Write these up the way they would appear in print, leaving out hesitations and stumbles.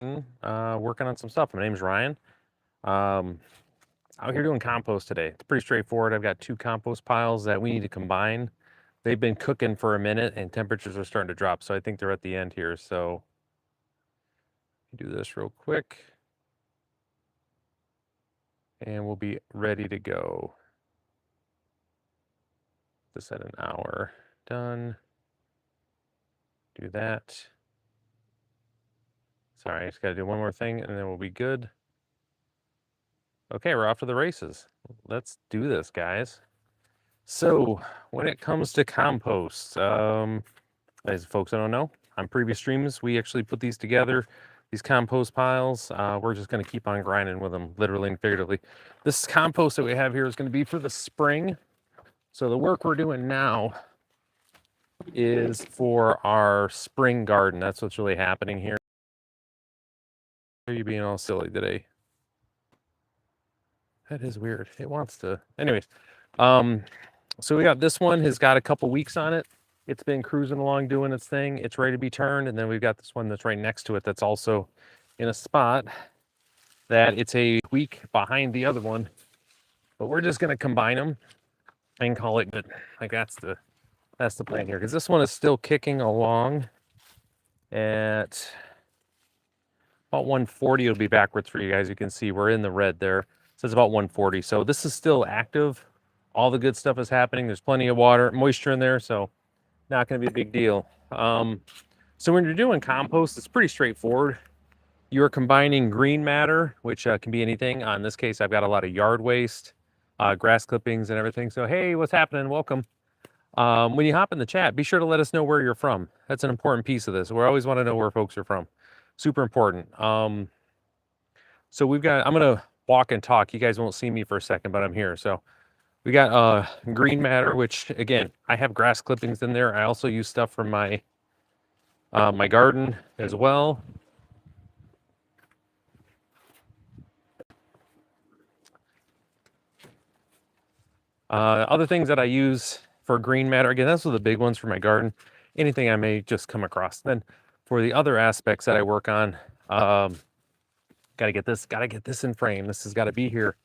Working on some stuff. My name's Ryan. Um, Out here doing compost today. It's pretty straightforward. I've got two compost piles that we need to combine. They've been cooking for a minute and temperatures are starting to drop, so I think they're at the end here. So do this real quick and we'll be ready to go. This at an hour. Done. Do that. Sorry, I just gotta do one more thing and then we'll be good. Okay, we're off to the races. Let's do this, guys. So when it comes to compost, as folks I don't know, on previous streams, we actually put these together, these compost piles. We're just going to keep on grinding with them, literally and figuratively. This compost that we have here is going to be for the spring. So the work we're doing now is for our spring garden. That's what's really happening here. Why are you being all silly today? That is weird. It wants to. Anyways, so we got this one has got a couple weeks on it. It's been cruising along doing its thing. It's ready to be turned. And then we've got this one that's right next to it that's also in a spot that it's a week behind the other one. But we're just going to combine them and call it good. Like that's the plan here. Because this one is still kicking along at about 140. It'll be backwards for you guys. You can see we're in the red there. It says about 140. So this is still active. All the good stuff is happening. There's plenty of water, moisture in there. So not going to be a big deal. So when you're doing compost, it's pretty straightforward. You're combining green matter, which can be anything. In this case, I've got a lot of yard waste, grass clippings and everything. So, hey, what's happening? Welcome. When you hop in the chat, be sure to let us know where you're from. That's an important piece of this. We always want to know where folks are from. Super important. So I'm going to walk and talk. You guys won't see me for a second, but I'm here. So we got green matter, which again, I have grass clippings in there. I also use stuff from my my garden as well. Other things that I use for green matter, again, those are the big ones for my garden. Anything I may just come across. Then for the other aspects that I work on, gotta get this in frame. This has got to be here.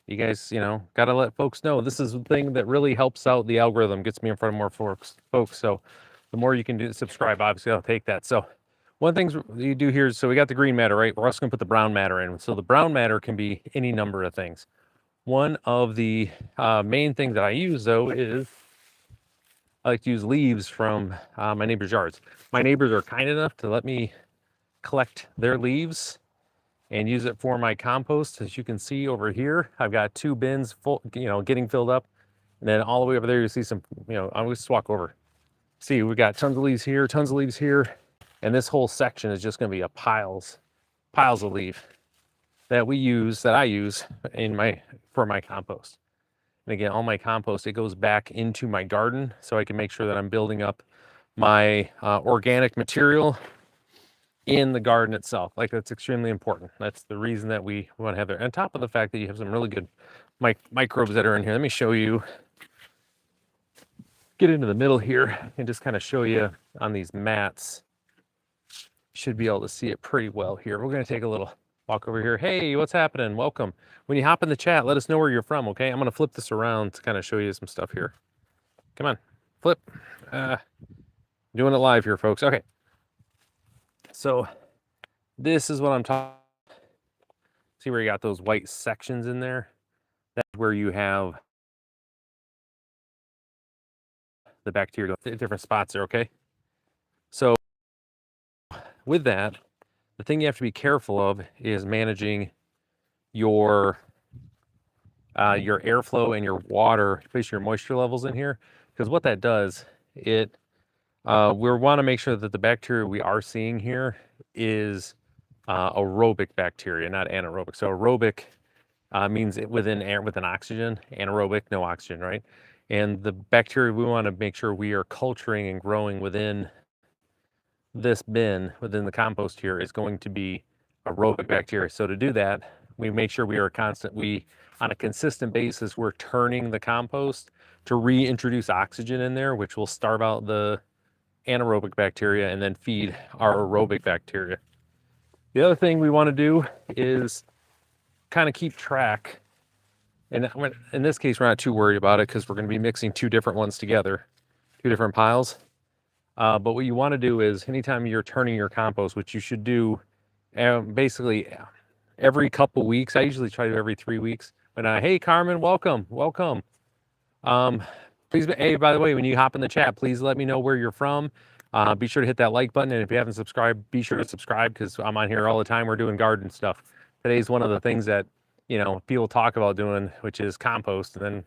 You guys, got to let folks know this is the thing that really helps out the algorithm, gets me in front of more folks. So the more you can do, subscribe, obviously I'll take that. So one thing you do here is, so we got the green matter, right? We're also gonna put the brown matter in. So the brown matter can be any number of things. One of the main things that I use though is I like to use leaves from my neighbor's yards. My neighbors are kind enough to let me collect their leaves and use it for my compost. As you can see over here, I've got 2 bins full, getting filled up. And then all the way over there, you see some, I'll just walk over. See, we got tons of leaves here, tons of leaves here. And this whole section is just gonna be a piles of leaf that I use for my compost. And again, all my compost, it goes back into my garden so I can make sure that I'm building up my organic material in the garden itself. Like that's extremely important. That's the reason that we want to have there. On top of the fact that you have some really good microbes that are in here. Let me show you, get into the middle here and just kind of show you on these mats. Should be able to see it pretty well here. We're going to take a little walk over here. Hey, what's happening? Welcome. When you hop in the chat, let us know where you're from, okay? I'm going to flip this around to kind of show you some stuff here. Come on, flip. Doing it live here, folks. Okay. So this is what I'm talking. See where you got those white sections in there? That's where you have the bacteria, different spots there, okay? So with that, the thing you have to be careful of is managing your airflow and your water, especially your moisture levels in here, because what that does, we want to make sure that the bacteria we are seeing here is aerobic bacteria, not anaerobic. So aerobic means within air, within oxygen. Anaerobic, no oxygen, right? And the bacteria we want to make sure we are culturing and growing within this bin, within the compost here, is going to be aerobic bacteria. So to do that, we make sure we are on a consistent basis, we're turning the compost to reintroduce oxygen in there, which will starve out the anaerobic bacteria and then feed our aerobic bacteria. The other thing we want to do is kind of keep track. And in this case, we're not too worried about it because we're going to be mixing two different ones together, two different piles. But what you want to do is anytime you're turning your compost, which you should do basically every couple weeks. I usually try to do every 3 weeks. But hey, Carmen, welcome. Um, please, hey, by the way, when you hop in the chat, please let me know where you're from. Be sure to hit that like button. And if you haven't subscribed, be sure to subscribe because I'm on here all the time. We're doing garden stuff. Today's one of the things that, people talk about doing, which is compost. And then,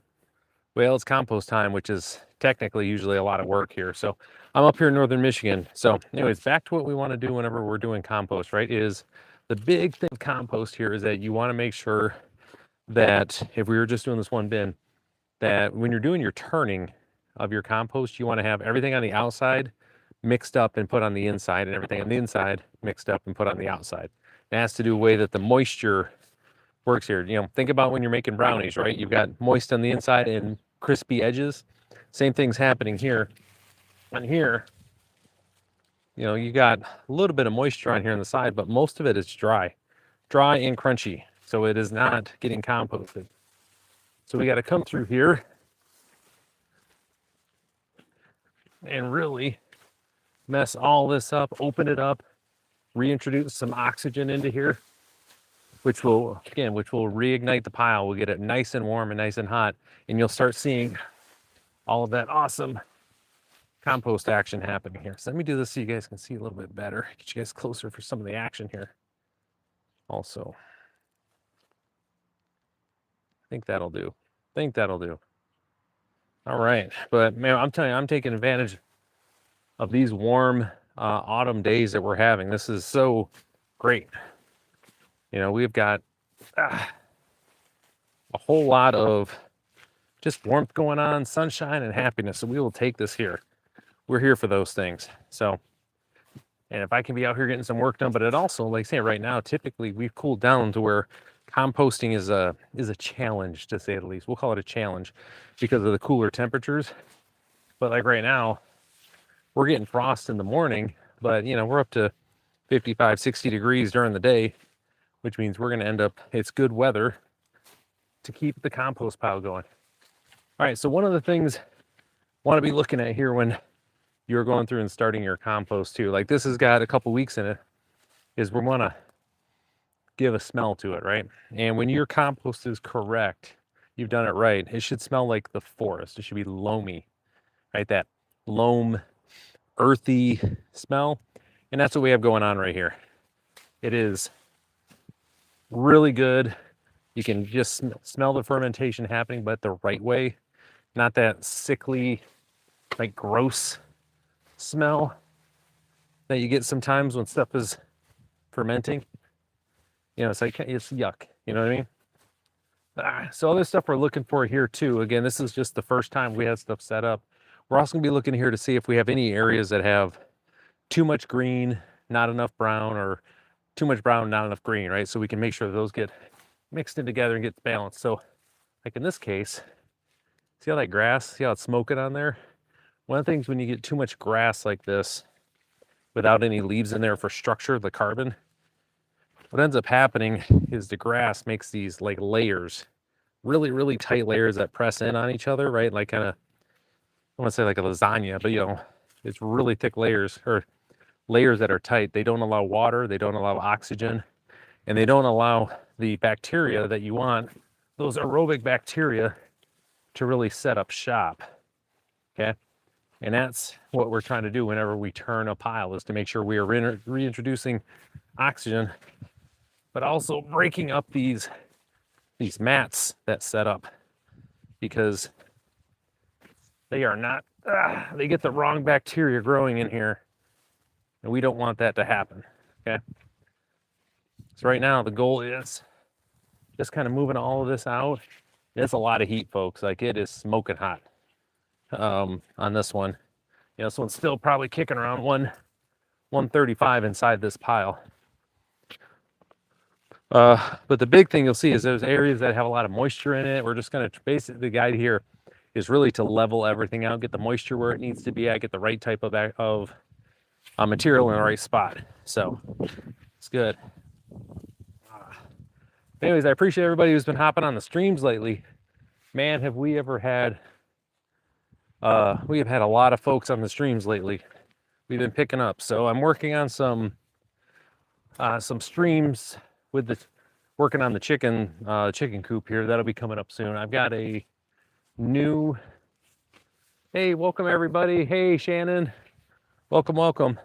well, it's compost time, which is technically usually a lot of work here. So I'm up here in northern Michigan. So anyways, back to what we want to do whenever we're doing compost, right? Is the big thing with compost here is that you want to make sure that if we were just doing this one bin, that when you're doing your turning of your compost, you want to have everything on the outside mixed up and put on the inside, and everything on the inside mixed up and put on the outside. It has to do with the way that the moisture works here. Think about when you're making brownies, right? You've got moist on the inside and crispy edges. Same thing's happening here. On here, you got a little bit of moisture on here on the side, but most of it is dry and crunchy. So it is not getting composted. So we got to come through here and really mess all this up, open it up, reintroduce some oxygen into here, which will reignite the pile. We'll get it nice and warm and nice and hot, and you'll start seeing all of that awesome compost action happening here. So let me do this so you guys can see a little bit better. Get you guys closer for some of the action here. Also, I think that'll do. All right, but man, I'm telling you, I'm taking advantage of these warm autumn days that we're having. This is so great. We've got a whole lot of just warmth going on, sunshine and happiness. So we will take this here. We're here for those things. So, and if I can be out here getting some work done, but it also, like I say, right now, typically we've cooled down to where composting is a challenge, to say the least. We'll call it a challenge because of the cooler temperatures. But like right now, we're getting frost in the morning, but we're up to 55, 60 degrees during the day, which means we're going to end up, it's good weather to keep the compost pile going. All right, so one of the things I want to be looking at here when you're going through and starting your compost too, like this has got a couple weeks in it, is we want to give a smell to it, right? And when your compost is correct, you've done it right, it should smell like the forest. It should be loamy, right? That loam, earthy smell. And that's what we have going on right here. It is really good. You can just smell the fermentation happening, but the right way, not that sickly, like gross smell that you get sometimes when stuff is fermenting. It's like, it's yuck, you know what I mean? So other stuff we're looking for here too. Again, this is just the first time we have stuff set up. We're also gonna be looking here to see if we have any areas that have too much green, not enough brown, or too much brown, not enough green, right? So we can make sure those get mixed in together and get balanced. So like in this case, see how that grass, see how it's smoking on there? One of the things when you get too much grass like this, without any leaves in there for structure, the carbon, what ends up happening is the grass makes these like layers, really, really tight layers that press in on each other, right? Like kind of, I want to say like a lasagna, but it's really thick layers, or layers that are tight. They don't allow water, they don't allow oxygen, and they don't allow the bacteria that you want, those aerobic bacteria, to really set up shop, okay? And that's what we're trying to do whenever we turn a pile, is to make sure we are reintroducing oxygen, but also breaking up these mats that set up, because they are not, they get the wrong bacteria growing in here, and we don't want that to happen, okay? So right now the goal is just kind of moving all of this out. It's a lot of heat, folks. Like, it is smoking hot on this one. This one's still probably kicking around 135 inside this pile. But the big thing you'll see is there's areas that have a lot of moisture in it. We're just going to basically, the guide here is really to level everything out, get the moisture where it needs to be at, get the right type of material in the right spot. So It's good. Anyways, I appreciate everybody who's been hopping on the streams lately. Man, have we ever had we have had a lot of folks on the streams lately. We've been picking up. So I'm working on some streams with the working on the chicken coop here. That'll be coming up soon. I've got a new hey, welcome everybody. Hey Shannon. Welcome.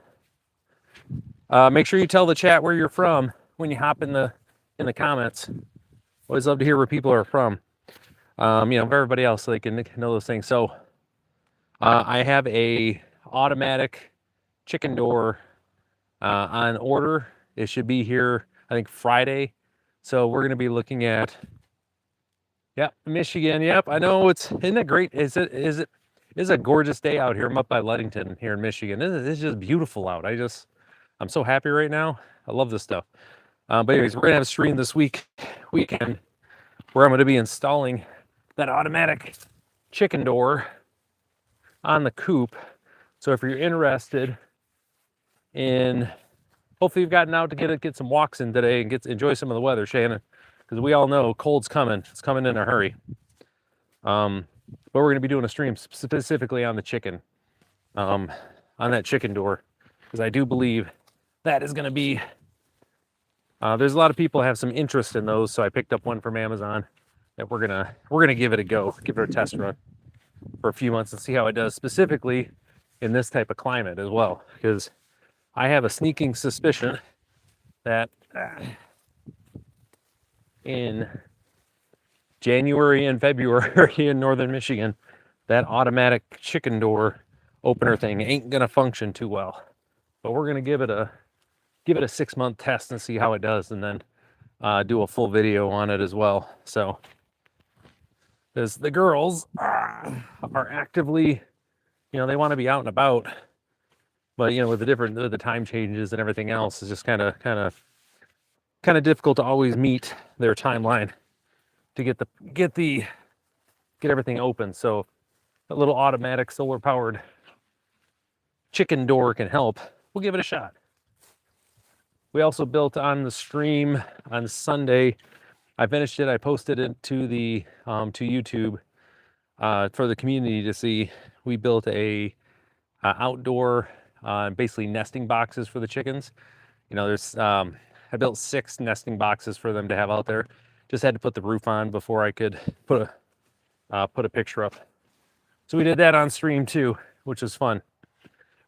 Make sure you tell the chat where you're from when you hop in the comments. Always love to hear where people are from. For everybody else, so they can know those things. So I have a automatic chicken door on order. It should be here, I think, Friday. So we're going to be looking at, Michigan. Yep, I know. Isn't it great? Is it a gorgeous day out here. I'm up by Ludington here in Michigan. It's just beautiful out. I'm so happy right now. I love this stuff. But anyways, we're gonna have a stream this weekend where I'm gonna be installing that automatic chicken door on the coop. So if you're interested in, hopefully you've gotten out to get some walks in today and enjoy some of the weather, Shannon, because we all know cold's coming. It's coming in a hurry. But we're gonna be doing a stream specifically on the chicken, on that chicken door, because I do believe that is gonna be. There's a lot of people have some interest in those, so I picked up one from Amazon that we're gonna give it a go, give it a test run for a few months and see how it does, specifically in this type of climate as well, because I have a sneaking suspicion that in January and February in northern Michigan, that automatic chicken door opener thing ain't gonna function too well. But we're gonna give it a 6-month test and see how it does, and then do a full video on it as well. So as the girls are actively, they want to be out and about, but with the time changes and everything else, it's just kind of difficult to always meet their timeline to get everything open. So a little automatic solar powered chicken door can help. We'll give it a shot. We also built on the stream on Sunday. I finished it. I posted it to the to YouTube for the community to see. We built a outdoor basically nesting boxes for the chickens. I built 6 nesting boxes for them to have out there. Just had to put the roof on before I could put a picture up. So we did that on stream too, which was fun.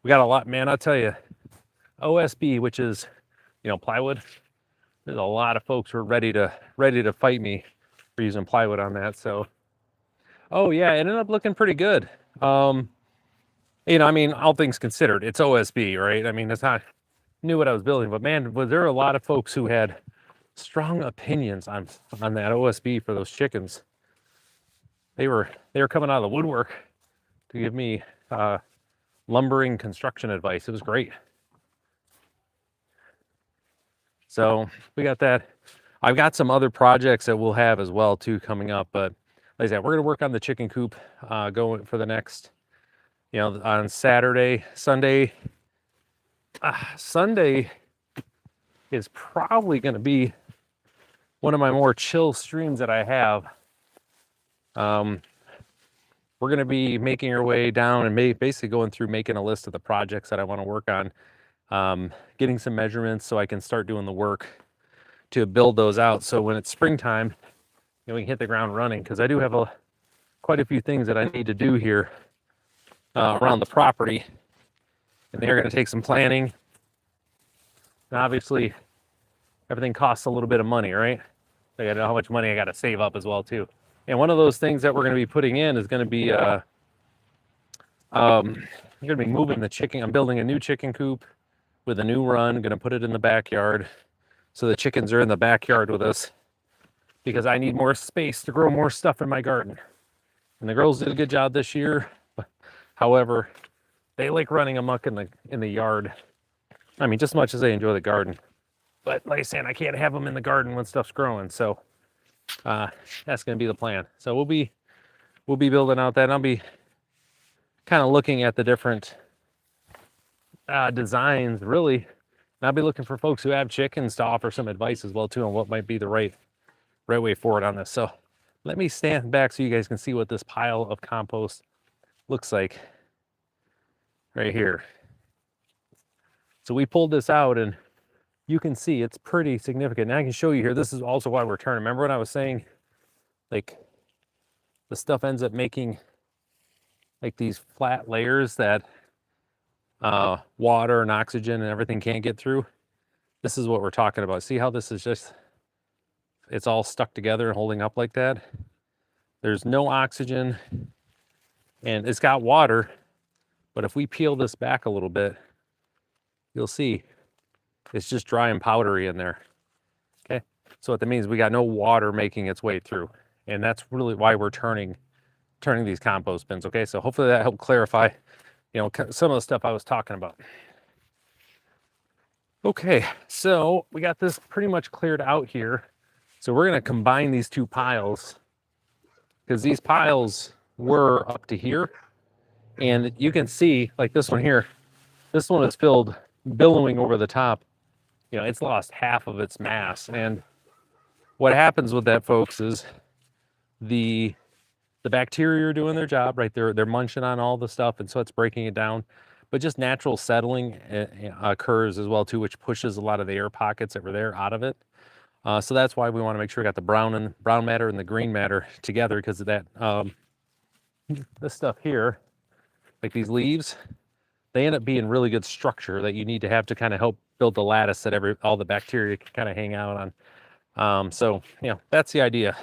We got a lot, man. I'll tell you, OSB, which is plywood. There's a lot of folks who are ready to fight me for using plywood on that. So, oh yeah, it ended up looking pretty good. All things considered, it's OSB, right? I mean, it's not knew what I was building, but man, was there a lot of folks who had strong opinions on that OSB for those chickens. They were coming out of the woodwork to give me lumbering construction advice. It was great. So we got that. I've got some other projects that we'll have as well too coming up, but like I said, we're gonna work on the chicken coop going for the next, on Sunday is probably gonna be one of my more chill streams that I have. We're gonna be making our way down and basically going through making a list of the projects that I want to work on. Getting some measurements so I can start doing the work to build those out. So when it's springtime, we can hit the ground running, because I do have quite a few things that I need to do here around the property, and they're going to take some planning. And obviously, everything costs a little bit of money, right? I got to know how much money I got to save up as well too. And one of those things that we're going to be putting in is going to be I'm going to be moving the chicken. I'm building a new chicken coop with a new run. I'm going to put it in the backyard, so the chickens are in the backyard with us, because I need more space to grow more stuff in my garden. And the girls did a good job this year. However, they like running amok in the yard. I mean, just as much as they enjoy the garden. But like I said, I can't have them in the garden when stuff's growing. So that's going to be the plan. So we'll be building out that. And I'll be kind of looking at the different designs, really And I'll be looking for folks who have chickens to offer some advice as well too on what might be the right way forward on this. So let me stand back so you guys can see what this pile of compost looks like right here. So we pulled this out and you can see it's pretty significant. Now I can show you here. This is also why we're turning. Remember what I was saying? Like the stuff ends up making like these flat layers that water and oxygen and everything can't get through. This is what we're talking about. See how this is just, it's all stuck together and holding up like that? There's no oxygen and it's got water, but if we peel this back a little bit, you'll see it's just dry and powdery in there. Okay, so what that means, we got no water making its way through, and that's really why we're turning these compost bins. Okay, so hopefully that helped clarify, you know, some of the stuff I was talking about. Okay, so we got this pretty much cleared out here. So we're going to combine these two piles because these piles were up to here, and you can see like this one here, this one is filled, billowing over the top. You know, it's lost half of its mass. And what happens with that, folks, is the bacteria are doing their job, right? They're munching on all the stuff, and so it's breaking it down. But just natural settling occurs as well too, which pushes a lot of the air pockets that were there out of it. So that's why we want to make sure we got the brown matter and the green matter together, because of that. This stuff here, like these leaves, they end up being really good structure that you need to have to kind of help build the lattice that all the bacteria can kind of hang out on. So, you know, that's the idea.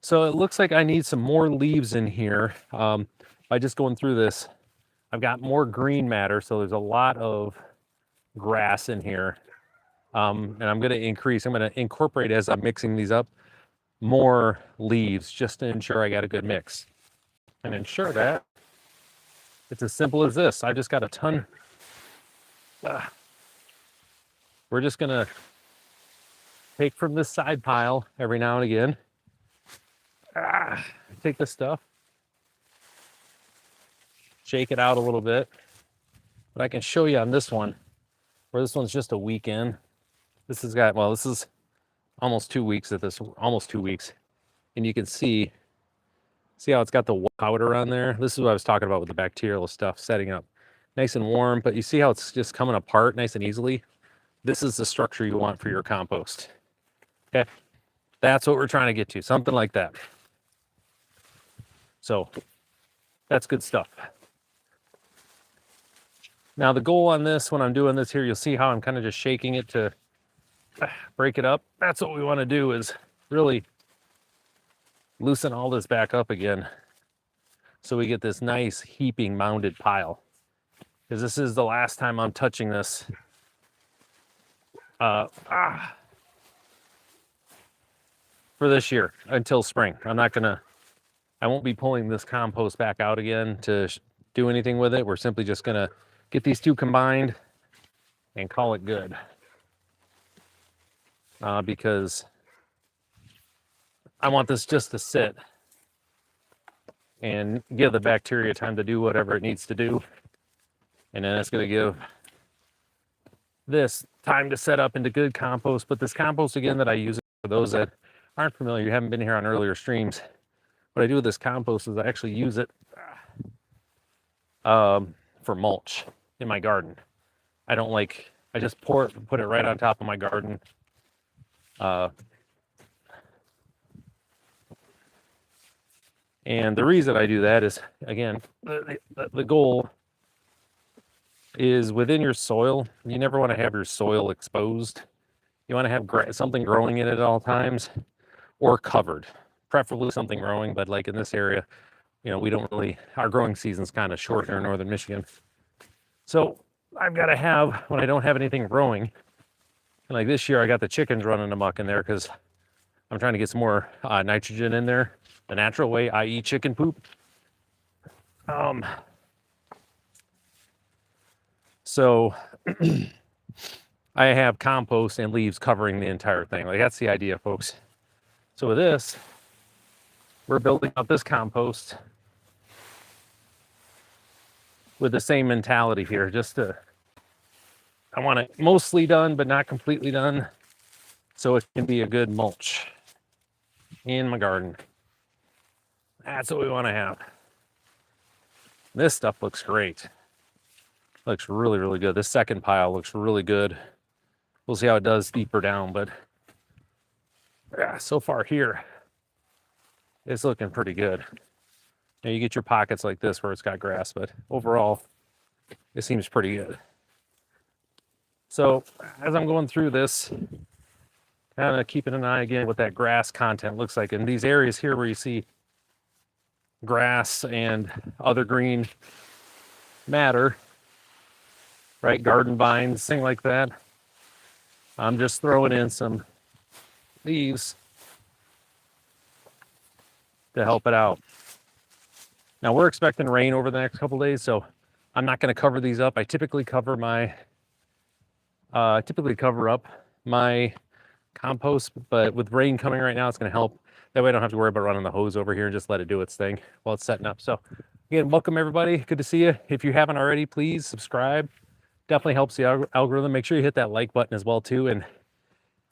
So it looks like I need some more leaves in here. By just going through this, I've got more green matter, so there's a lot of grass in here. And I'm going to incorporate, as I'm mixing these up, more leaves just to ensure I got a good mix. And ensure that it's as simple as this. I just got a ton. We're just going to take from this side pile every now and again. Take this stuff, shake it out a little bit. But I can show you on this one, where this one's just a week in. This has got, well, this is almost 2 weeks at this, almost 2 weeks. And you can see how it's got the powder on there? This is what I was talking about with the bacterial stuff setting up. Nice and warm, but you see how it's just coming apart nice and easily? This is the structure you want for your compost. Okay, that's what we're trying to get to, something like that. So that's good stuff. Now the goal on this, when I'm doing this here, you'll see how I'm kind of just shaking it to break it up. That's what we want to do, is really loosen all this back up again so we get this nice heaping mounded pile, because this is the last time I'm touching this for this year until spring. I won't be pulling this compost back out again to do anything with it. We're simply just gonna get these two combined and call it good, because I want this just to sit and give the bacteria time to do whatever it needs to do. And then it's going to give this time to set up into good compost. But this compost, again, that I use, for those that aren't familiar, you haven't been here on earlier streams, what I do with this compost is I actually use it for mulch in my garden. I just put it right on top of my garden. And the reason I do that is, again, the goal is within your soil. You never want to have your soil exposed. You want to have something growing in it at all times, or covered, preferably something growing. But like in this area, you know, we don't really, our growing season's kind of short here in northern Michigan. So I've got to have, when I don't have anything growing, and like this year I got the chickens running amok in there because I'm trying to get some more nitrogen in there the natural way, i.e. chicken poop. So I have compost and leaves covering the entire thing. Like, that's the idea, folks. So with this, we're building up this compost with the same mentality here, just to I want it mostly done, but not completely done, so it can be a good mulch in my garden. That's what we want to have. This stuff looks great. Looks really, really good. This second pile looks really good. We'll see how it does deeper down, but yeah, so far here, it's looking pretty good. Now you get your pockets like this where it's got grass, but overall, it seems pretty good. So as I'm going through this, kind of keeping an eye again what that grass content looks like in these areas here where you see grass and other green matter, right? Garden vines, thing like that. I'm just throwing in some leaves to help it out. Now we're expecting rain over the next couple days, so I'm not going to cover these up. I typically cover up my compost, but with rain coming right now, it's going to help. That way I don't have to worry about running the hose over here and just let it do its thing while it's setting up. So again, welcome everybody. Good to see you. If you haven't already, please subscribe. Definitely helps the algorithm. Make sure you hit that like button as well too. And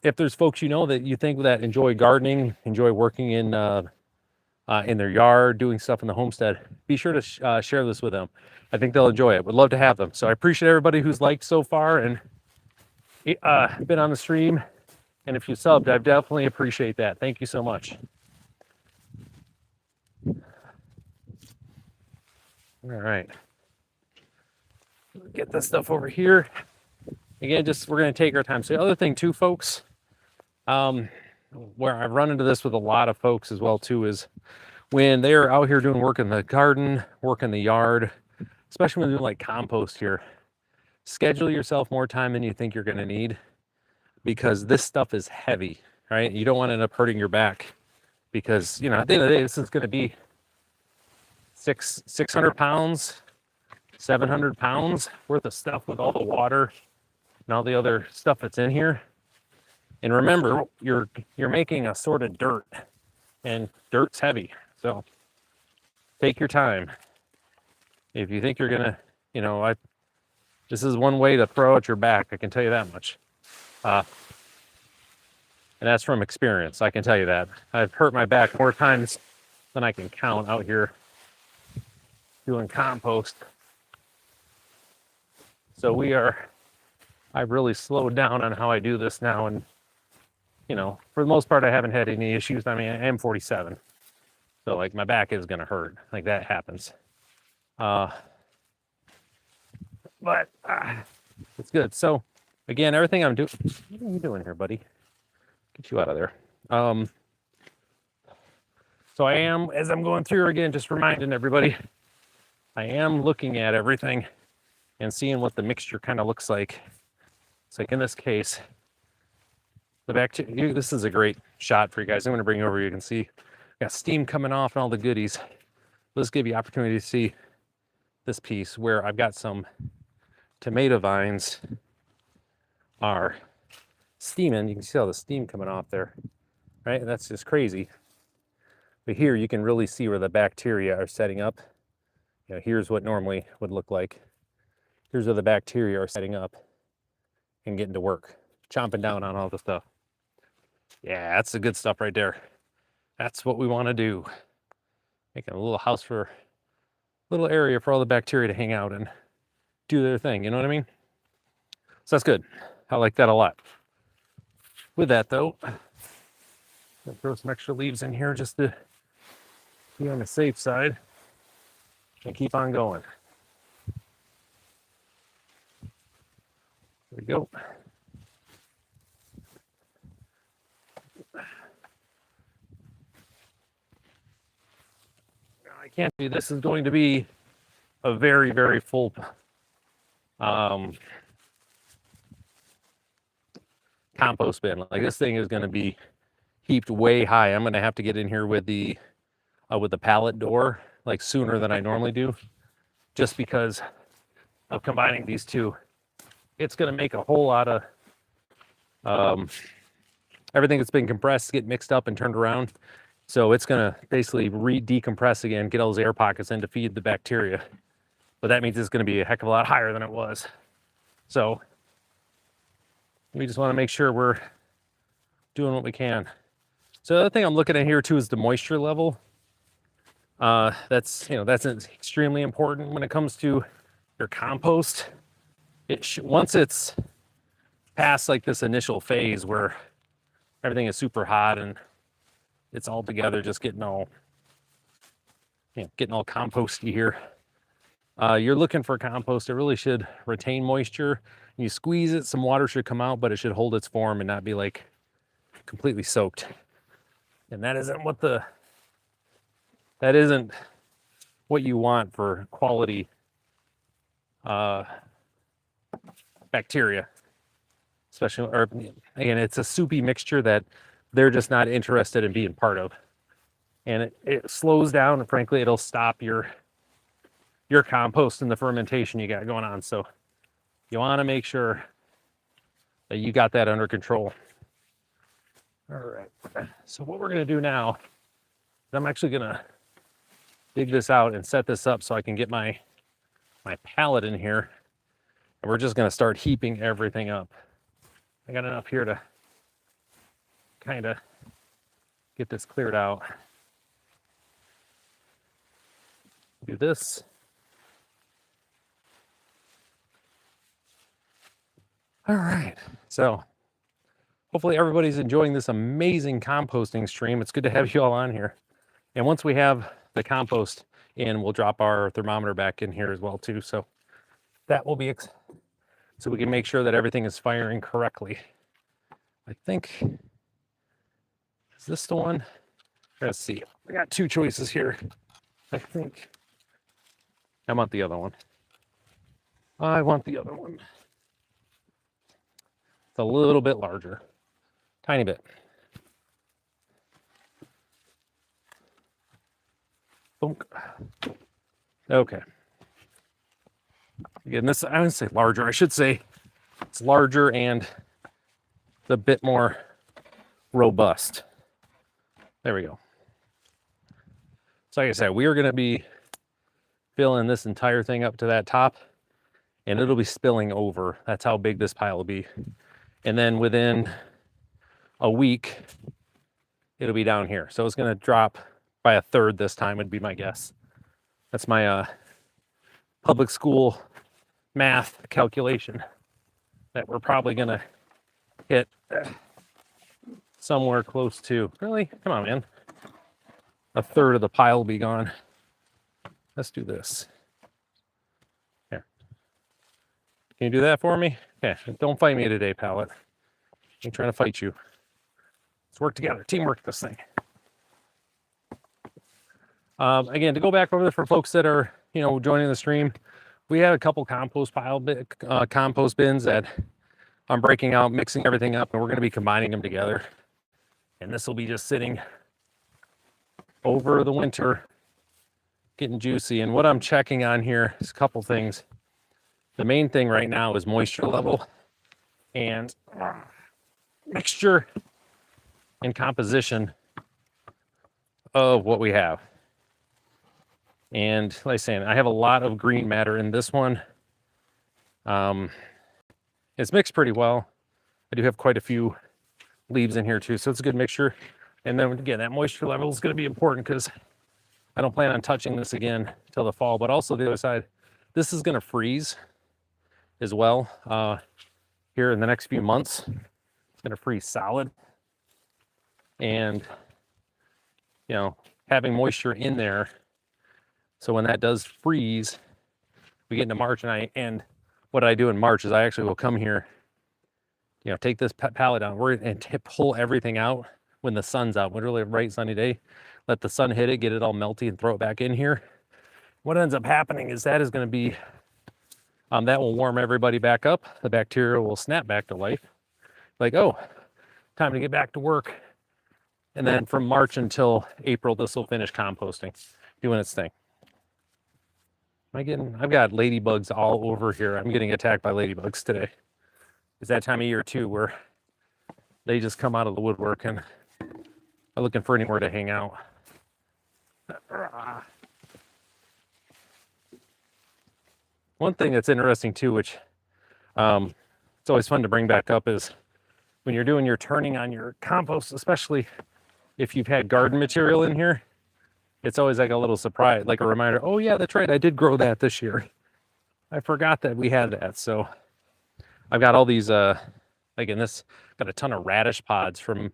if there's folks you know that you think that enjoy gardening, enjoy working in their yard, doing stuff in the homestead, be sure to share this with them. I think they'll enjoy it. Would love to have them. So I appreciate everybody who's liked so far and been on the stream. And if you subbed, I definitely appreciate that. Thank you so much. All right. Get this stuff over here. Again, we're going to take our time. So the other thing too, folks, where I've run into this with a lot of folks as well too, is when they're out here doing work in the garden, work in the yard, especially when they're doing like compost here, schedule yourself more time than you think you're going to need, because this stuff is heavy, right? You don't want to end up hurting your back, because, you know, at the end of the day, this is going to be 600 pounds, 700 pounds worth of stuff with all the water and all the other stuff that's in here. And remember, you're making a sort of dirt, and dirt's heavy. So take your time. If you think you're gonna, you know, this is one way to throw out your back, I can tell you that much. And that's from experience, I can tell you that. I've hurt my back more times than I can count out here doing compost. So I've really slowed down on how I do this now, and you know, for the most part, I haven't had any issues. I mean, I am 47, so like my back is gonna hurt. Like that happens. But it's good. So again, everything I'm doing. What are you doing here, buddy? Get you out of there. So I am, as I'm going through again, just reminding everybody, I am looking at everything and seeing what the mixture kind of looks like. It's like in this case, the bacteria, this is a great shot for you guys. I'm going to bring you over, you can see got steam coming off and all the goodies. Let's give you opportunity to see this piece where I've got some tomato vines are steaming. You can see all the steam coming off there, right? That's just crazy. But here you can really see where the bacteria are setting up. You know, here's what normally would look like. Here's where the bacteria are setting up and getting to work, chomping down on all the stuff. Yeah, that's the good stuff right there. That's what we want to do. Making a little house for, little area for all the bacteria to hang out and do their thing, you know what I mean? So that's good. I like that a lot. With that though, I'll throw some extra leaves in here just to be on the safe side and keep on going. There we go. I can't do this. Is going to be a very, very full compost bin. Like this thing is going to be heaped way high. I'm going to have to get in here with the pallet door like sooner than I normally do, just because of combining these two. It's going to make a whole lot of everything that's been compressed get mixed up and turned around. So it's going to basically decompress again, get all those air pockets in to feed the bacteria. But that means it's going to be a heck of a lot higher than it was. So We just want to make sure we're doing what we can. So the other thing I'm looking at here too is the moisture level. That's extremely important when it comes to your compost. Once it's past like this initial phase where everything is super hot and it's all together, just getting all composty here. You're looking for compost. It really should retain moisture. You squeeze it, some water should come out, but it should hold its form and not be like completely soaked. And that isn't what you want for quality bacteria, especially, or again, it's a soupy mixture that they're just not interested in being part of. And it slows down, and frankly, it'll stop your compost and the fermentation you got going on. So you want to make sure that you got that under control. All right. So what we're going to do now, I'm actually going to dig this out and set this up so I can get my pallet in here. And we're just going to start heaping everything up. I got enough here to kind of get this cleared out. Do this. All right. So hopefully everybody's enjoying this amazing composting stream. It's good to have you all on here. And once we have the compost in, we'll drop our thermometer back in here as well too. So that will be, so we can make sure that everything is firing correctly. I think, is this the one? Let's see. I got two choices here. I think I want the other one. I want the other one. It's a little bit larger, tiny bit. Okay. Again, this, I wouldn't say larger, I should say it's larger and a bit more robust. There we go. So like I said, we are going to be filling this entire thing up to that top, and it'll be spilling over. That's how big this pile will be. And then within a week, it'll be down here. So it's going to drop by a third this time, would be my guess. That's my public school math calculation that we're probably going to hit somewhere close to. Really? Come on, man. A third of the pile will be gone. Let's do this. Here. Can you do that for me? Okay. Don't fight me today, pallet. I'm trying to fight you. Let's work together. Teamwork this thing. Again, to go back over there for folks that are, joining the stream, we have a couple compost bins that I'm breaking out, mixing everything up, and we're going to be combining them together. And this will be just sitting over the winter, getting juicy. And what I'm checking on here is a couple things. The main thing right now is moisture level and mixture and composition of what we have. And like I say, I have a lot of green matter in this one. It's mixed pretty well. I do have quite a few leaves in here too, so it's a good mixture. And then again, that moisture level is going to be important because I don't plan on touching this again till the fall. But also the other side, this is going to freeze as well here in the next few months. It's going to freeze solid. And, having moisture in there, so when that does freeze, we get into March, and what I do in March is I actually will come here, take this pallet down and pull everything out when the sun's out, literally a bright sunny day, let the sun hit it, get it all melty, and throw it back in here. What ends up happening is that is going to be, that will warm everybody back up. The bacteria will snap back to life. Like, oh, time to get back to work. And then from March until April, this will finish composting, doing its thing. I've got ladybugs all over here. I'm getting attacked by ladybugs today. It's that time of year too where they just come out of the woodwork and are looking for anywhere to hang out. One thing that's interesting too, which it's always fun to bring back up, is when you're doing your turning on your compost, especially if you've had garden material in here, it's always like a little surprise, like a reminder. Oh yeah, that's right, I did grow that this year. I forgot that we had that. So I've got all these, again, this got a ton of radish pods from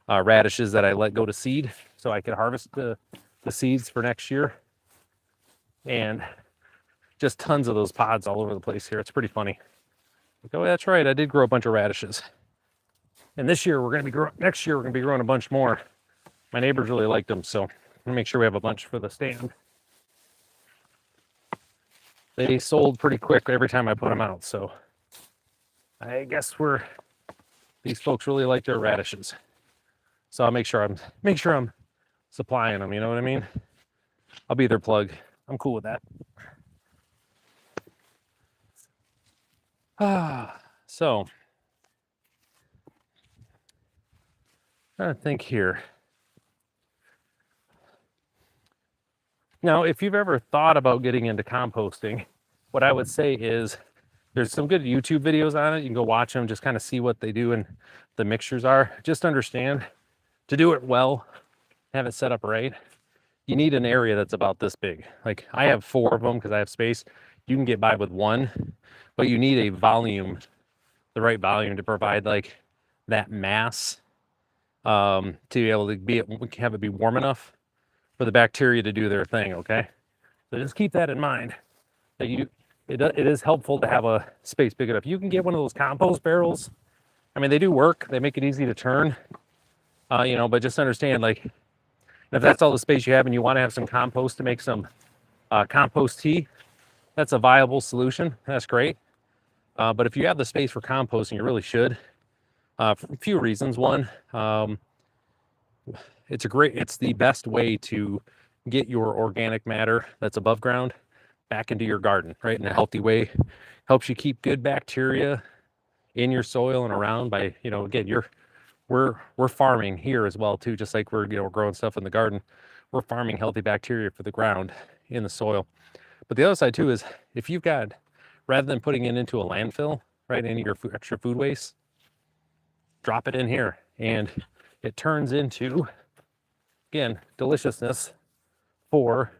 radishes that I let go to seed so I could harvest the seeds for next year. And just tons of those pods all over the place here. It's pretty funny. Like, oh, that's right, I did grow a bunch of radishes. And this year we're going to be growing, next year we're going to be growing a bunch more. My neighbors really liked them, so I'm going to make sure we have a bunch for the stand. They sold pretty quick every time I put them out, so I guess these folks really like their radishes. So I'll make sure I'm supplying them, you know what I mean? I'll be their plug. I'm cool with that. So trying to think here. Now, if you've ever thought about getting into composting, what I would say is there's some good YouTube videos on it. You can go watch them, just kind of see what they do and the mixtures are. Just understand, to do it well, have it set up right, you need an area that's about this big. Like I have 4 of them because I have space. You can get by with 1, but you need a volume, the right volume to provide like that mass to be able to have it be warm enough for the bacteria to do their thing, okay? So just keep that in mind, that it is helpful to have a space big enough. You can get one of those compost barrels. I mean, they do work. They make it easy to turn, but just understand, like, if that's all the space you have and you want to have some compost to make some compost tea, that's a viable solution. That's great. But if you have the space for composting, you really should, for a few reasons. One, it's the best way to get your organic matter that's above ground back into your garden, right? In a healthy way. Helps you keep good bacteria in your soil and around by, again, we're farming here as well too, just like we're growing stuff in the garden. We're farming healthy bacteria for the ground in the soil. But the other side too is, if you've got, rather than putting it into a landfill, right, any of your extra food waste, drop it in here and it turns into, again, deliciousness for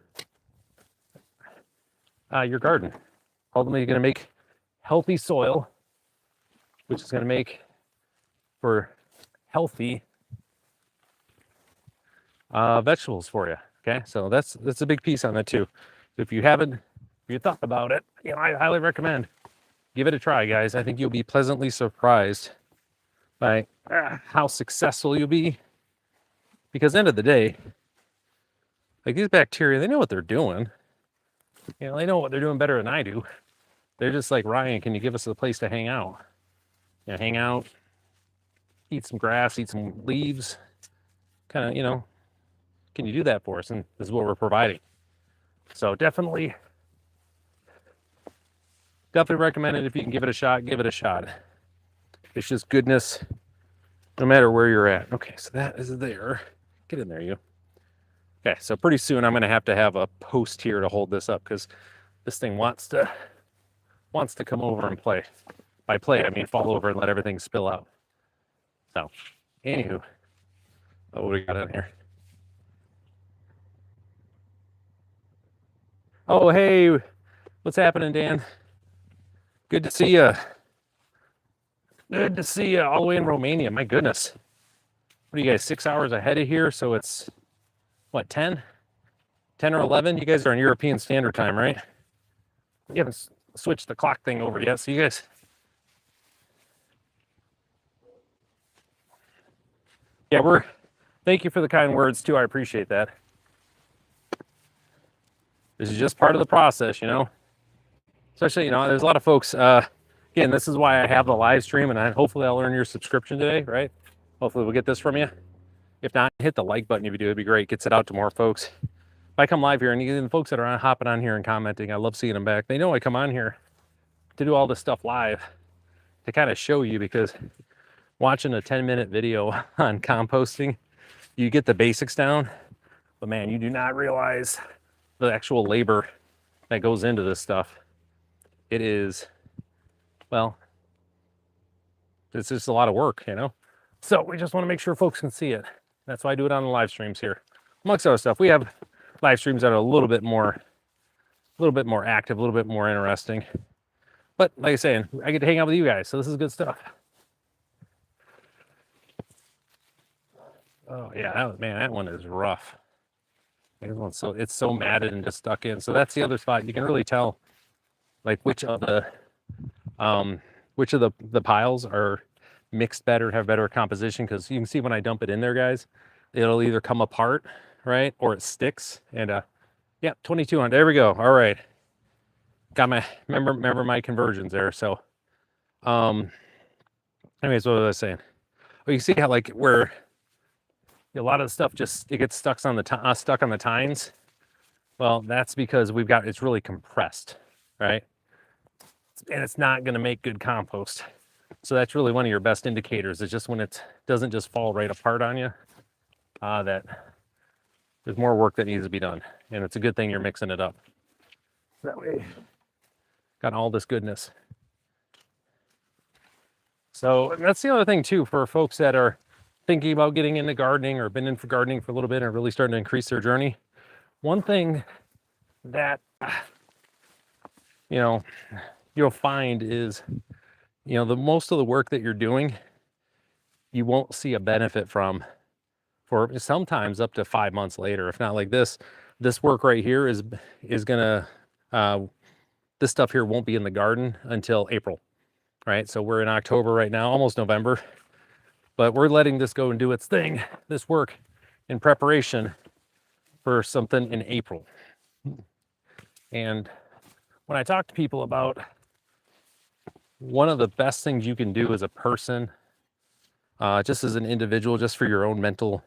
your garden. Ultimately, you're going to make healthy soil, which is going to make for healthy vegetables for you. Okay, so that's a big piece on that too. If you thought about it, I highly recommend give it a try, guys. I think you'll be pleasantly surprised by how successful you'll be. Because at the end of the day, like, these bacteria, they know what they're doing. They know what they're doing better than I do. They're just like, Ryan, can you give us a place to hang out? Hang out, eat some grass, eat some leaves. Kind of, can you do that for us? And this is what we're providing. So definitely recommend it. If you can give it a shot, give it a shot. It's just goodness, no matter where you're at. Okay, so that is there. Get in there, you. Okay, so pretty soon I'm going to have a post here to hold this up, because this thing wants to come over and play. By play, I mean fall over and let everything spill out. So, anywho, what do we got in here? Oh, hey, what's happening, Dan? Good to see you. Good to see you all the way in Romania. My goodness. What are you guys, 6 hours ahead of here? So it's, what, 10? 10 or 11? You guys are on European Standard Time, right? You haven't switched the clock thing over yet, so you guys... Yeah, thank you for the kind words, too. I appreciate that. This is just part of the process, Especially, there's a lot of folks, again, this is why I have the live stream, and hopefully I'll earn your subscription today, right? Hopefully we'll get this from you. If not, hit the like button if you do. It'd be great. Gets it out to more folks. If I come live here, and even the folks that are hopping on here and commenting, I love seeing them back. They know I come on here to do all this stuff live, to kind of show you, because watching a 10-minute video on composting, you get the basics down, but man, you do not realize the actual labor that goes into this stuff. It is, well, it's just a lot of work, you know? So we just want to make sure folks can see it. That's why I do it on the live streams here. Amongst other stuff, we have live streams that are a little bit more active, a little bit more interesting. But like I say, I get to hang out with you guys, so this is good stuff. Oh yeah, that one is rough. It's so matted and just stuck in. So that's the other spot. You can really tell like which of the piles are mixed better, have better composition, because you can see when I dump it in there, guys, it'll either come apart, right, or it sticks. And yeah, 2200. There we go. All right. Got my remember my conversions there. So anyways, what was I saying? Well, you see how like where a lot of the stuff just it gets stuck on the tines. Well, that's because it's really compressed, right? And it's not going to make good compost. So that's really one of your best indicators. It's just when it doesn't just fall right apart on you, that there's more work that needs to be done. And it's a good thing you're mixing it up. That way, got all this goodness. So that's the other thing too, for folks that are thinking about getting into gardening or been in for gardening for a little bit and really starting to increase their journey. One thing that, you know, you'll find is, you know, the most of the work that you're doing, you won't see a benefit from for sometimes up to 5 months later. If not like this work right here is gonna, this stuff here won't be in the garden until April, right? So we're in October right now, almost November, but we're letting this go and do its thing, this work in preparation for something in April. And when I talk to people about one of the best things you can do as a person, just as an individual, just for your own mental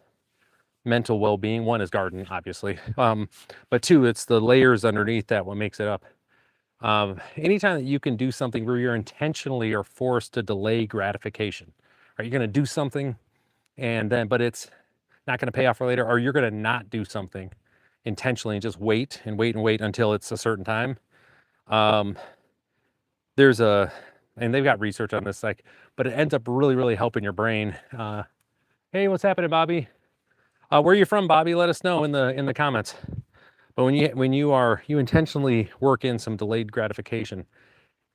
well-being, one is garden, obviously, but two, it's the layers underneath that what makes it up. Anytime that you can do something where you're intentionally or forced to delay gratification, are you going to do something and then but it's not going to pay off for later, or you're going to not do something intentionally and just wait and wait and wait until it's a certain time. And they've got research on this, like, but it ends up really helping your brain. Hey, what's happening, Bobby? Where are you from, Bobby? Let us know in the comments. But when you intentionally work in some delayed gratification,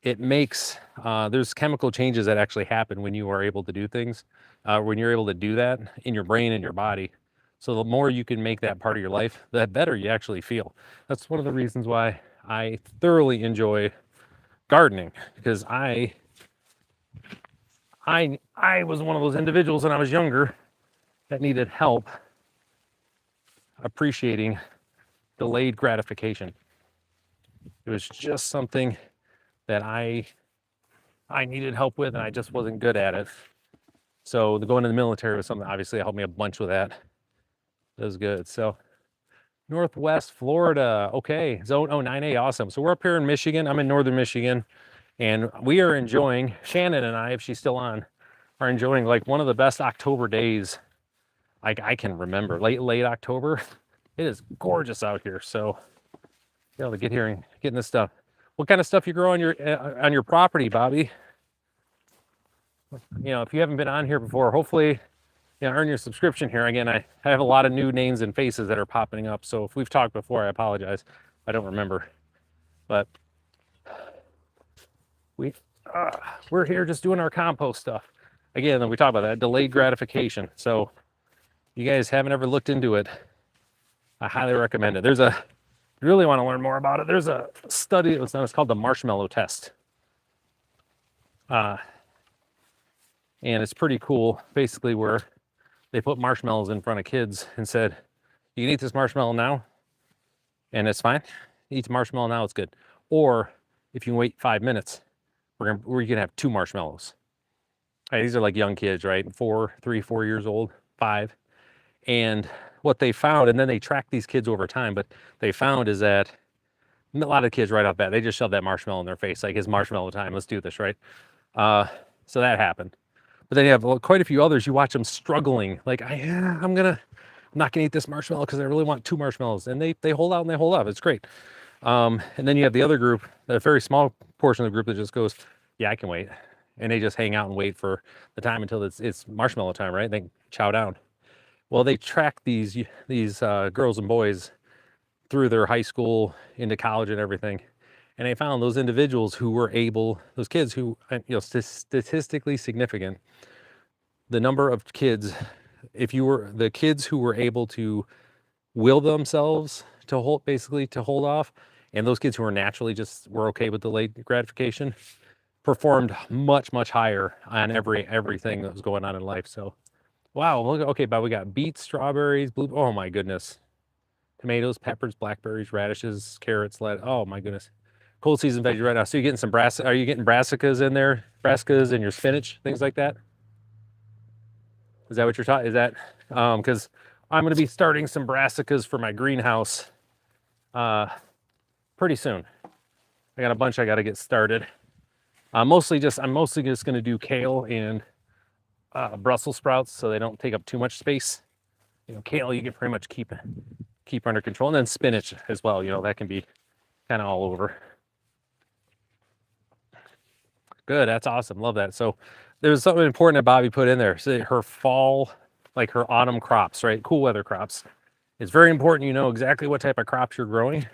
it makes there's chemical changes that actually happen when you are able to do things, when you're able to do that in your brain and your body. So the more you can make that part of your life, the better you actually feel. That's one of the reasons why I thoroughly enjoy gardening, because I was one of those individuals when I was younger that needed help appreciating delayed gratification. It was just something that I needed help with, and I just wasn't good at it. So going to the military was something obviously helped me a bunch with that. That was good. So Northwest Florida, okay, zone 9A, awesome. So we're up here in Michigan. I'm in northern Michigan, and we are enjoying, Shannon and I, if she's still on, are enjoying like one of the best October days like I can remember. Late October. It is gorgeous out here. So be able to get here and getting this stuff. What kind of stuff you grow on your property, Bobby? You know, if you haven't been on here before, hopefully, you know, earn your subscription here. Again, I have a lot of new names and faces that are popping up. So if we've talked before, I apologize. I don't remember. But we're here just doing our compost stuff. Again, we talk about that delayed gratification. So you guys haven't ever looked into it, I highly recommend it. You really want to learn more about it, there's a study that was done. It's called the marshmallow test. And it's pretty cool, basically, where they put marshmallows in front of kids and said, you can eat this marshmallow now and it's fine. Eat the marshmallow now, it's good. Or if you wait 5 minutes, we're gonna have 2 marshmallows. Right, these are like young kids, right? 3, 4 years old, 5. And what they found, and then they tracked these kids over time, but they found is that a lot of kids right off bat, they just shove that marshmallow in their face, like it's marshmallow time, let's do this, right? So that happened. But then you have quite a few others, you watch them struggling, like, I'm not gonna eat this marshmallow because I really want 2 marshmallows. And they hold out and they hold up, it's great. And then you have the other group, a very small portion of the group that just goes, yeah, I can wait. and they just hang out and wait for the time until it's marshmallow time, right? They chow down. Well, they track these girls and boys through their high school into college and everything, and they found those individuals who were able, those kids who, statistically significant, the number of kids, if you were the kids who were able to will themselves to hold off, and those kids who were naturally just were okay with delayed gratification, performed much higher on everything that was going on in life. So wow, look, okay, but we got beets, strawberries, blue, oh my goodness, tomatoes, peppers, blackberries, radishes, carrots, oh my goodness, cold season veggie right now. So you're getting some are you getting brassicas in there, brassicas and your spinach, things like that? Is that what you're talking? Is that because I'm going to be starting some brassicas for my greenhouse pretty soon. I got a bunch I got to get started. I'm mostly just going to do kale and Brussels sprouts so they don't take up too much space. Kale you can pretty much keep under control, and then spinach as well. That can be kind of all over. Good, that's awesome. Love that. So there's something important that Bobby put in there. So her fall, like her autumn crops, right? Cool weather crops. It's very important you know exactly what type of crops you're growing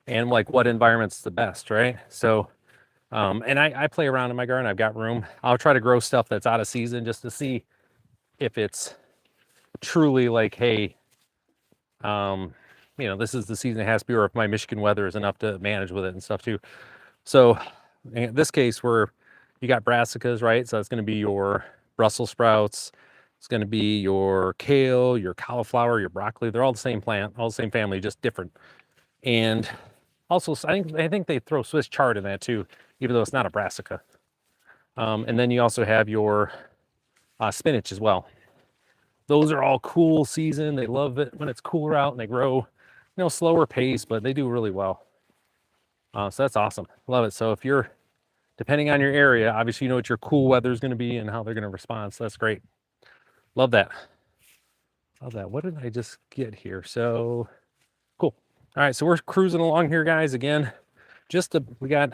and like what environment's the best, right? So, and I play around in my garden. I've got room. I'll try to grow stuff that's out of season just to see if it's truly like, hey, this is the season it has to be, or if my Michigan weather is enough to manage with it and stuff too. So in this case, where you got brassicas, right? So it's going to be your Brussels sprouts. It's going to be your kale, your cauliflower, your broccoli. They're all the same plant, all the same family, just different. And also, I think they throw Swiss chard in that too, even though it's not a brassica. And then you also have your spinach as well. Those are all cool season. They love it when it's cooler out, and they grow, slower pace, but they do really well. So that's awesome. Love it. So if you're, depending on your area, obviously you know what your cool weather is going to be and how they're going to respond. So that's great. Love that. Love that. What did I just get here? So cool. All right. So we're cruising along here, guys. Again, we got,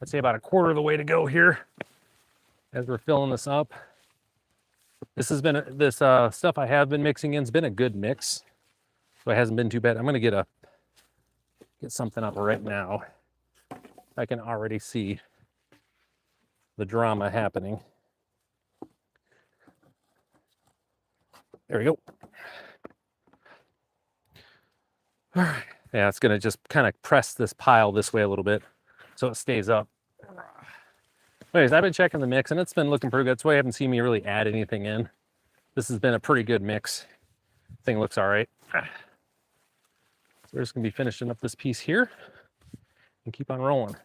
let's say, about a quarter of the way to go here as we're filling this up. This has been, this stuff I have been mixing in has been a good mix. So it hasn't been too bad. I'm going to get something up right now. I can already see the drama happening. There we go. All right. Yeah, it's going to just kind of press this pile this way a little bit so it stays up. Anyways, I've been checking the mix and it's been looking pretty good. That's why you haven't seen me really add anything in. This has been a pretty good mix. Thing looks all right. So we're just going to be finishing up this piece here and keep on rolling.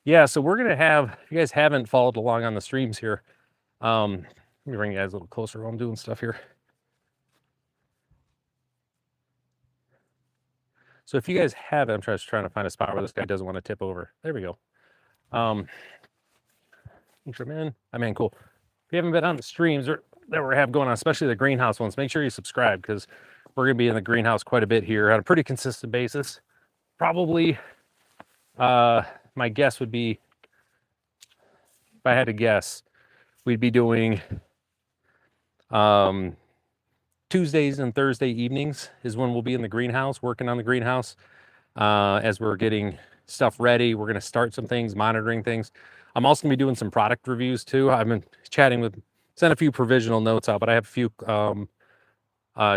Yeah, so we're going to have, if you guys haven't followed along on the streams here, let me bring you guys a little closer while I'm doing stuff here. So if you guys haven't, I'm just trying to find a spot where this guy doesn't want to tip over. There we go. I'm in, cool. If you haven't been on the streams that we have going on, especially the greenhouse ones, make sure you subscribe because we're going to be in the greenhouse quite a bit here on a pretty consistent basis. Probably, my guess would be, if I had to guess, we'd be doing Tuesdays and Thursday evenings is when we'll be in the greenhouse, working on the greenhouse. As we're getting stuff ready, we're going to start some things, monitoring things. I'm also going to be doing some product reviews too. I've been sent a few provisional notes out, but I have a few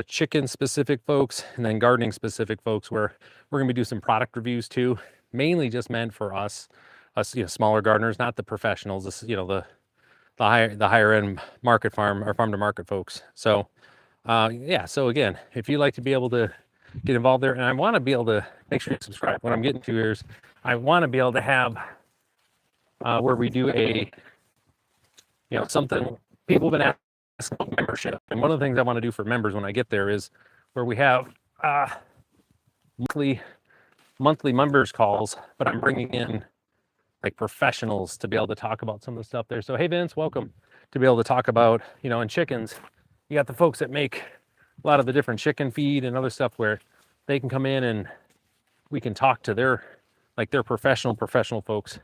chicken specific folks and then gardening specific folks where we're going to be doing some product reviews too, mainly just meant for us, smaller gardeners, not the professionals, the higher end market farm or farm to market folks. So yeah, so again, if you'd like to be able to get involved there, and I want to be able to make sure you subscribe. What I'm getting to here is I want to be able to have where we do something people have been asking about membership. And one of the things I want to do for members when I get there is where we have monthly members calls, but I'm bringing in like professionals to be able to talk about some of the stuff there. So, hey, Vince, welcome to be able to talk about, in chickens, you got the folks that make a lot of the different chicken feed and other stuff where they can come in and we can talk to their professional folks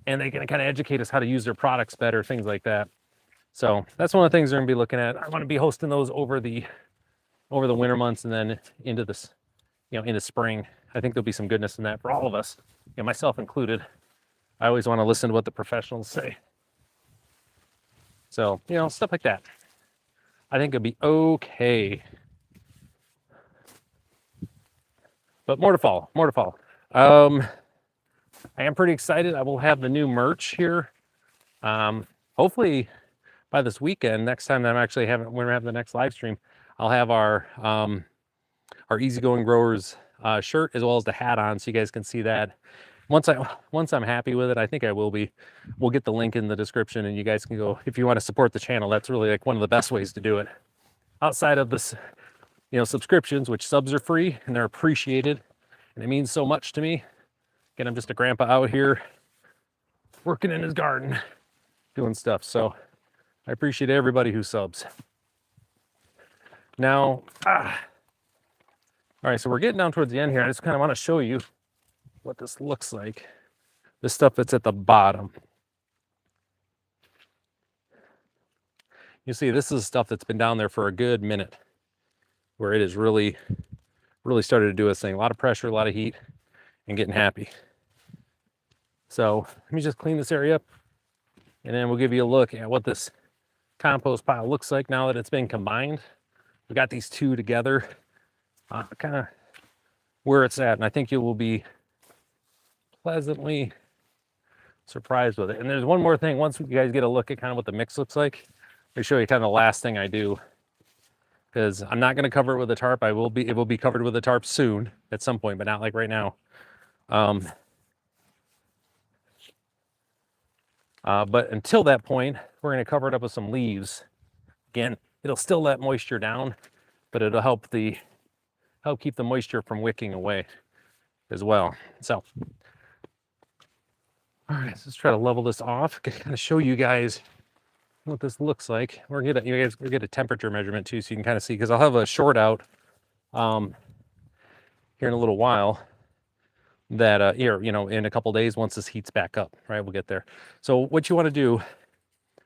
and they can kind of educate us how to use their products better, things like that. So that's one of the things they're going to be looking at. I want to be hosting those over the winter months and then into this, into spring. I think there'll be some goodness in that for all of us, myself included. I always want to listen to what the professionals say. So, stuff like that. I think it'll be okay. But more to follow, more to follow. I am pretty excited. I will have the new merch here. Hopefully by this weekend, next time that when we're having the next live stream, I'll have our Easygoing Growers shirt as well as the hat on, so you guys can see that. Once I'm happy with it, I think I will be. We'll get the link in the description, and you guys can go if you want to support the channel. That's really like one of the best ways to do it. Outside of this, subscriptions, which subs are free and they're appreciated, and it means so much to me. Again, I'm just a grandpa out here working in his garden, doing stuff. So I appreciate everybody who subs. Now, all right, so we're getting down towards the end here. I just kind of want to show you what this looks like. This stuff that's at the bottom. You see, this is stuff that's been down there for a good minute, where it has really started to do its thing. A lot of pressure, a lot of heat, and getting happy. So let me just clean this area up, and then we'll give you a look at what this compost pile looks like now that it's been combined. We got these two together, kind of where it's at, and I think you will be pleasantly surprised with it. And there's one more thing. Once you guys get a look at kind of what the mix looks like, I'll show you kind of the last thing I do, because I'm not going to cover it with a tarp. It will be covered with a tarp soon at some point, but not like right now. But until that point, we're going to cover it up with some leaves. Again, it'll still let moisture down, but it'll help keep the moisture from wicking away as well. So, all right, let's try to level this off. Kind of show you guys what this looks like. We're gonna get a temperature measurement too, so you can kind of see, because I'll have a short out here in a little while. That here, in a couple days, once this heats back up, right? We'll get there. So what you want to do?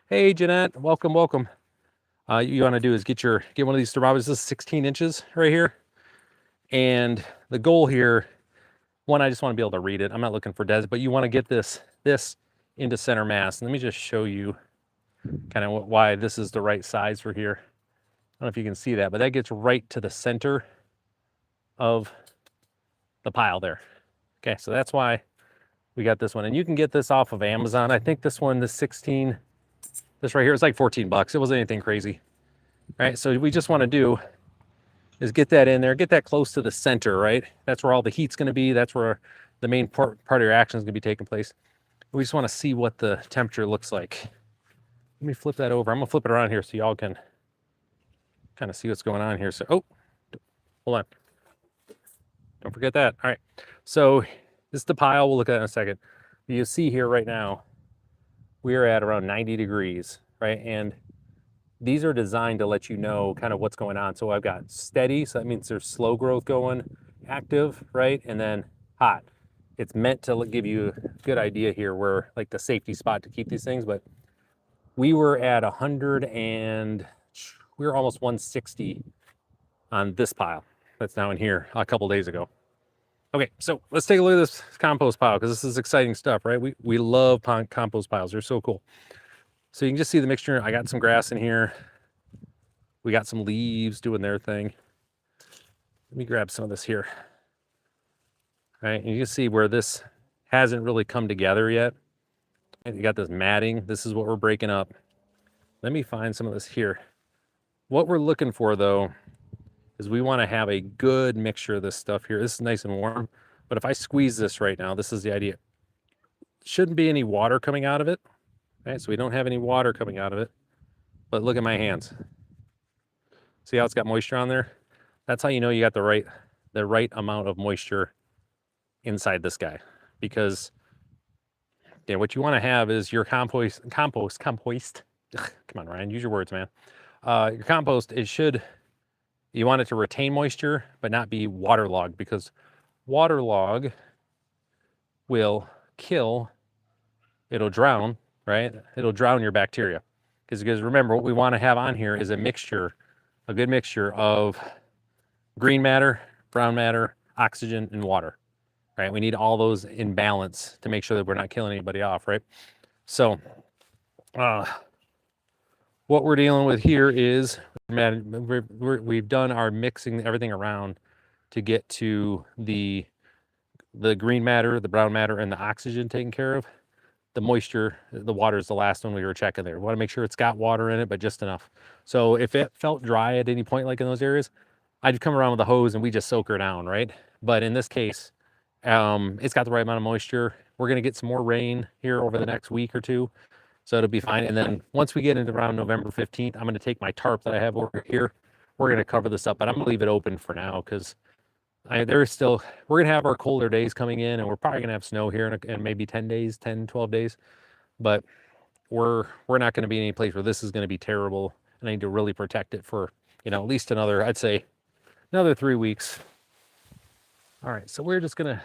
Hey, Jeanette, welcome. You want to do is get one of these thermometers. This is 16 inches right here, and the goal here, one, I just want to be able to read it. I'm not looking for des, but you want to get this into center mass. And let me just show you kind of why this is the right size for here. I don't know if you can see that, but that gets right to the center of the pile there. Okay, so that's why we got this one. And you can get this off of Amazon. I think this one, this 16, this right here, it's like 14 bucks. It wasn't anything crazy. Right, so we just want to do is get that in there, get that close to the center, right? That's where all the heat's going to be. That's where the main part of your action is going to be taking place. We just want to see what the temperature looks like. Let me flip that over. I'm going to flip it around here so y'all can kind of see what's going on here. So, oh, hold on. Don't forget that. All right. So this is the pile. We'll look at it in a second. You see here right now, we are at around 90 degrees, right? And these are designed to let you know kind of what's going on. So I've got steady, so that means there's slow growth going, active, right? And then hot. It's meant to give you a good idea here where like the safety spot to keep these things. But we were at 100 and we were almost 160 on this pile that's now in here a couple days ago. Okay, so let's take a look at this compost pile, because this is exciting stuff, right? We love compost piles. They're so cool. So you can just see the mixture. I got some grass in here. We got some leaves doing their thing. Let me grab some of this here. All right, and you can see where this hasn't really come together yet. And you got this matting. This is what we're breaking up. Let me find some of this here. What we're looking for, though, is we want to have a good mixture of this stuff here. This is nice and warm, but if I squeeze this right now, this is the idea. Shouldn't be any water coming out of it. Right, so we don't have any water coming out of it, but look at my hands. See how it's got moisture on there? That's how you know you got the right amount of moisture inside this guy, because what you want to have is your compost. Come on, Ryan, use your words, man. Your compost, you want it to retain moisture, but not be waterlogged, because waterlog will kill it'll drown, right? It'll drown your bacteria. Because remember, what we want to have on here is a good mixture of green matter, brown matter, oxygen, and water, right? We need all those in balance to make sure that we're not killing anybody off, right? So what we're dealing with here is we've done our mixing everything around to get to the green matter, the brown matter, and the oxygen taken care of. The moisture, the water is the last one we were checking there. We want to make sure it's got water in it, but just enough. So if it felt dry at any point, like in those areas, I'd come around with a hose and we just soak her down, right? But in this case, it's got the right amount of moisture. We're going to get some more rain here over the next week or two, so it'll be fine. And then once we get into around November 15th, I'm going to take my tarp that I have over here. We're going to cover this up, but I'm going to leave it open for now because we're going to have our colder days coming in, and we're probably going to have snow here in maybe 10 days, 10, 12 days. But we're not going to be in any place where this is going to be terrible, and I need to really protect it for, at least I'd say another 3 weeks. All right, so we're just going to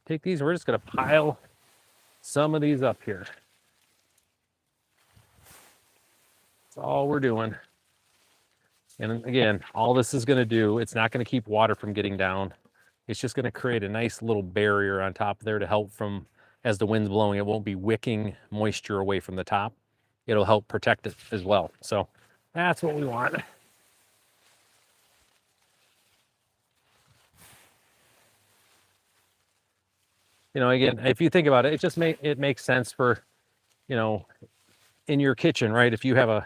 take these, and we're just going to pile some of these up here. That's all we're doing. And again, all this is going to do, it's not going to keep water from getting down. It's just going to create a nice little barrier on top there to help from, as the wind's blowing, it won't be wicking moisture away from the top. It'll help protect it as well. So that's what we want. Again, if you think about it, it makes sense for, in your kitchen, right? If you have a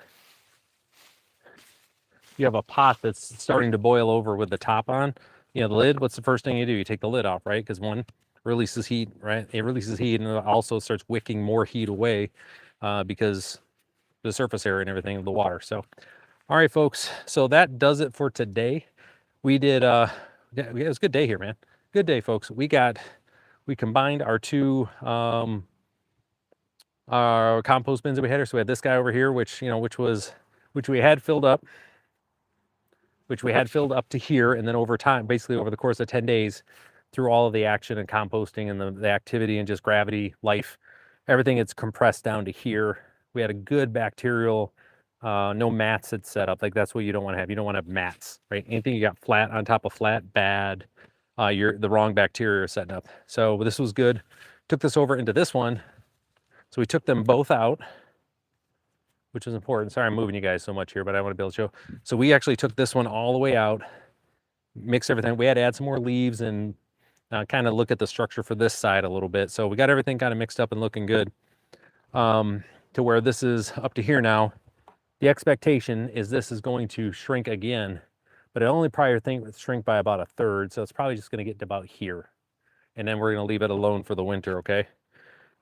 pot that's starting to boil over with the top on, the lid, what's the first thing you do? You take the lid off, right? Because one, releases heat, right? It releases heat, and it also starts wicking more heat away because the surface area and everything of the water. So, all right, folks. So that does it for today. We did, it was a good day here, man. Good day, folks. We combined our two our compost bins that we had here. So we had this guy over here, which we had filled up to here, and then over time, basically over the course of 10 days, through all of the action and composting and the activity and just gravity, life, everything it's compressed down to here. We had a good bacterial, no mats had set up. Like, that's what you don't want to have. You don't want to have mats, right? Anything you got flat on top of flat, bad. You're the wrong bacteria are setting up. So this was good. Took this over into this one. So we took them both out, which is important. Sorry, I'm moving you guys so much here, but I want to be able to show. So we actually took this one all the way out, mixed everything. We had to add some more leaves and kind of look at the structure for this side a little bit. So we got everything kind of mixed up and looking good to where this is up to here now. The expectation is this is going to shrink again, but it only probably shrink by about 1/3. So it's probably just going to get to about here. And then we're going to leave it alone for the winter, okay?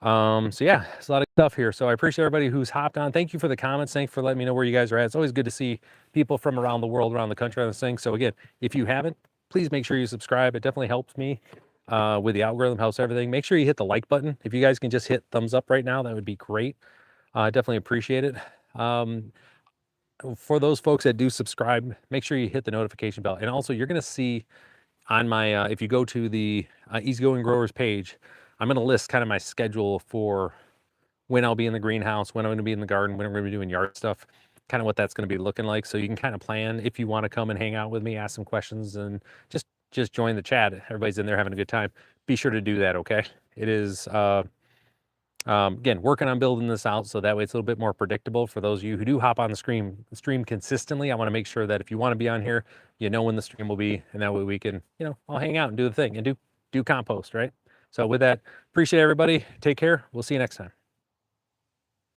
So yeah, it's a lot of stuff here. So I appreciate everybody who's hopped on. Thank you for the comments. Thanks for letting me know where you guys are at. It's always good to see people from around the world, around the country on this thing. So again, if you haven't, please make sure you subscribe. It definitely helps me with the algorithm, helps everything. Make sure you hit the like button. If you guys can just hit thumbs up right now, that would be great. Definitely appreciate it. For those folks that do subscribe, make sure you hit the notification bell. And also, you're going to see on my, if you go to the Easygoing Growers page, I'm going to list kind of my schedule for when I'll be in the greenhouse, when I'm going to be in the garden, when I'm going to be doing yard stuff, kind of what that's going to be looking like. So you can kind of plan if you want to come and hang out with me, ask some questions, and just join the chat. Everybody's in there having a good time. Be sure to do that, okay? It is, again, working on building this out so that way it's a little bit more predictable for those of you who do hop on the stream consistently. I want to make sure that if you want to be on here, you know when the stream will be, and that way we can, I'll hang out and do the thing and do compost, right? So with that, appreciate everybody. Take care. We'll see you next time.